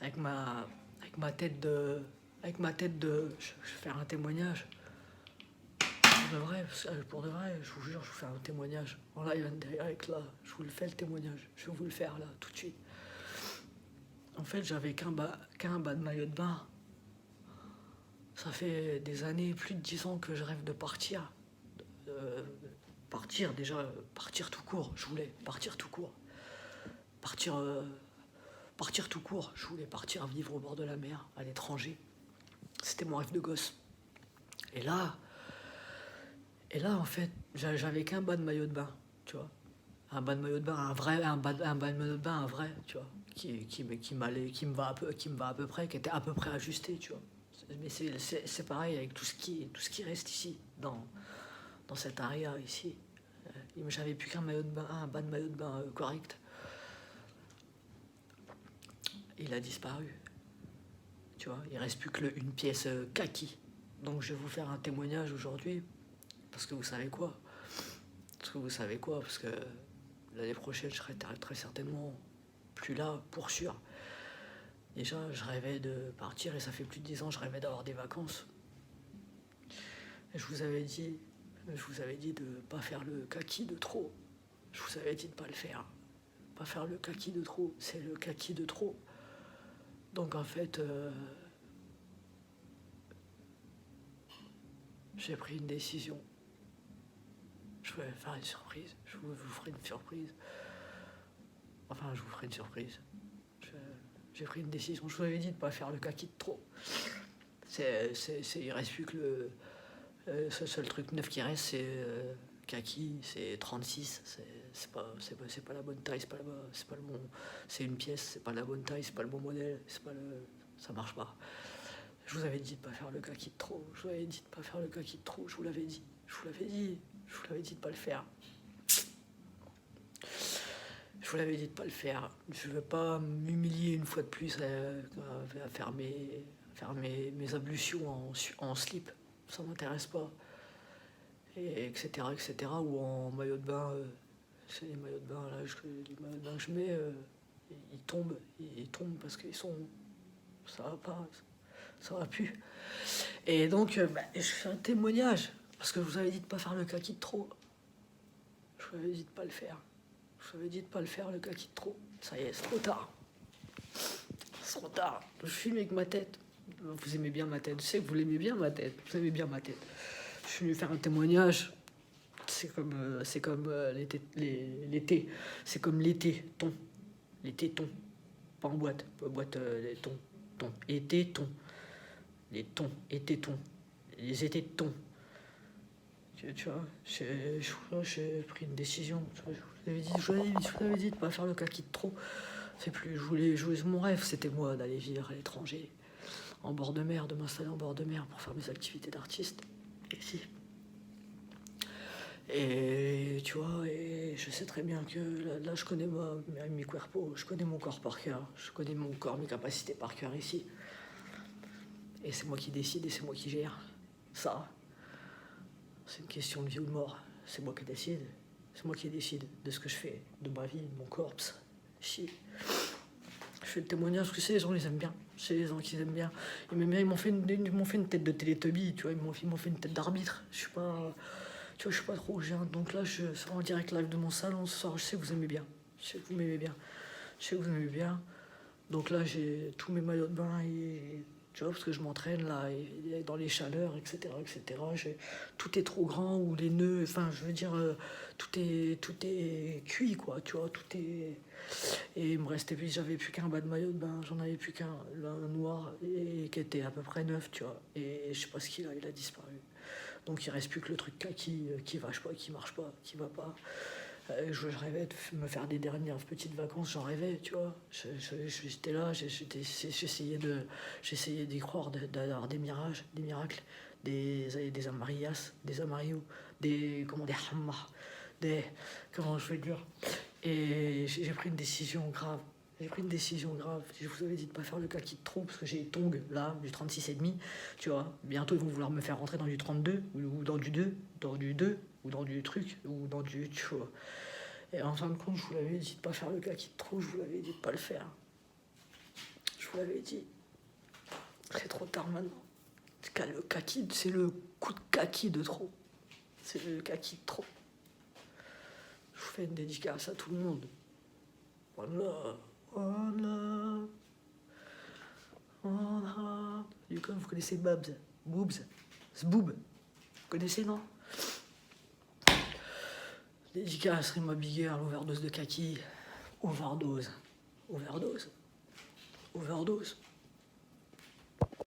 avec ma, avec ma tête de... Avec ma tête de... Je vais faire un témoignage. Pour de vrai, je vous jure, je vous fais un témoignage. En live and direct, là, je vous le fais le témoignage. Je vais vous le faire, là, tout de suite. En fait, j'avais qu'un bas de maillot de bain. Ça fait des années, plus de 10 ans que je rêve de partir. Partir, déjà, partir tout court. Je voulais partir tout court. Partir tout court. Je voulais partir vivre au bord de la mer, à l'étranger. C'était mon rêve de gosse. Et là, en fait, j'avais qu'un bas de maillot de bain, tu vois. Un bas de maillot de bain, un bas de maillot de bain, un vrai, tu vois, qui me va à peu près, qui était à peu près ajusté, tu vois. Mais c'est pareil avec tout ce qui reste ici, dans cette area ici. J'avais plus qu'un maillot de bain, un bas de maillot de bain correct. Il a disparu, tu vois. Il reste plus que une pièce kaki. Donc je vais vous faire un témoignage aujourd'hui, parce que vous savez quoi. Parce que l'année prochaine, je serai très certainement plus là, pour sûr. Déjà, je rêvais de partir, et ça fait plus de 10 ans, je rêvais d'avoir des vacances. Et je vous avais dit de pas faire le kaki de trop. Je vous avais dit de pas le faire. Pas faire le kaki de trop, c'est le kaki de trop. Donc en fait, j'ai pris une décision. Je vais faire une surprise. Je vous ferai une surprise. Enfin, je vous ferai une surprise. J'ai pris une décision. Je vous avais dit de pas faire le kaki de trop. Il reste plus que ce seul truc neuf qui reste, c'est kaki, c'est 36. C'est pas la bonne taille, c'est pas le bon. C'est une pièce, c'est pas la bonne taille, c'est pas le bon modèle, ça marche pas. Je vous avais dit de pas faire le kaki de trop. Je vous avais dit de pas faire le kaki de trop. Je vous l'avais dit de pas le faire. Je vous l'avais dit de pas le faire. Je veux pas m'humilier une fois de plus à faire mes ablutions en slip. Ça m'intéresse pas. Et etc. Ou en maillot de bain. C'est les maillots de bain là, les maillots de bain que je mets, ils tombent parce qu'ils sont. Ça va pas. Ça va plus. Et donc, je fais un témoignage. Parce que je vous avais dit de pas faire le kaki de trop. Je vous avais dit de pas le faire. Je vous avais dit de pas le faire, le kaki de trop. Ça y est, c'est trop tard. C'est trop tard. Je filme avec ma tête. Vous aimez bien ma tête. Je sais que vous l'aimez bien ma tête. Vous aimez bien ma tête. Je suis venu faire un témoignage. C'est comme l'été. C'est comme les tétons. Les tétons. Pas en boîte. Pas boîte, les tons. Et tétons. Les tons et tétons. Les étés de thon. Tu vois, j'ai pris une décision. Je vous avais dit de pas faire le kaki de trop. C'est plus, je voulais jouer mon rêve, c'était moi d'aller vivre à l'étranger, en bord de mer, de m'installer en bord de mer pour faire mes activités d'artiste ici. Et tu vois, et je sais très bien que là je connais mes cuerpos, je connais mon corps par cœur, je connais mon corps, mes capacités par cœur ici. Et c'est moi qui décide et c'est moi qui gère. Ça, c'est une question de vie ou de mort. C'est moi qui décide. C'est moi qui décide de ce que je fais, de ma vie, de mon corps. Ici. Je fais le témoignage parce que c'est les gens, ils aiment bien. C'est les gens qui aiment bien. Ils m'ont fait une tête de Télétubby, tu vois. Ils m'ont fait une tête d'arbitre. Je suis pas, tu vois, je suis pas trop gênant. Donc là, je suis en direct live de mon salon ce soir. Je sais que vous aimez bien. Je sais que vous m'aimez bien. Je sais que vous aimez bien. Donc là, j'ai tous mes maillots de bain et tu vois, parce que je m'entraîne là, et dans les chaleurs, etc. Tout est trop grand, ou les nœuds, enfin, je veux dire, tout est cuit, quoi, tu vois, tout est. Et il me restait plus, j'avais plus qu'un bas de maillot de bain, j'en avais plus qu'un, un noir, et qui était à peu près neuf, tu vois, et je sais pas ce qu'il a, il a disparu. Donc il reste plus que le truc kaki qui marche pas, qui va pas. Je rêvais de me faire des dernières petites vacances, j'en rêvais, tu vois. J'étais là, j'essayais d'y croire, d'avoir des mirages, des miracles, des amarillas, des amarillos, des hammas, comment je vais dire. Et j'ai pris une décision grave. Je vous avais dit de pas faire le kaki de trop parce que j'ai les tongs là, du 36,5, tu vois. Bientôt ils vont vouloir me faire rentrer dans du 32 ou dans du 2, ou dans du truc, ou dans du, tu vois. Et en fin de compte, je vous l'avais dit de pas faire le kaki de trop, je vous l'avais dit de pas le faire. Je vous l'avais dit. C'est trop tard maintenant. Le kaki, c'est le coup de kaki de trop. C'est le kaki de trop. Je vous fais une dédicace à tout le monde. Voilà. Voilà. Voilà. Du coup, vous connaissez Babs. Boobs. Zboob. Vous connaissez, non? Dédicace, Rima Big Girl, overdose de kaki. Overdose. Overdose. Overdose.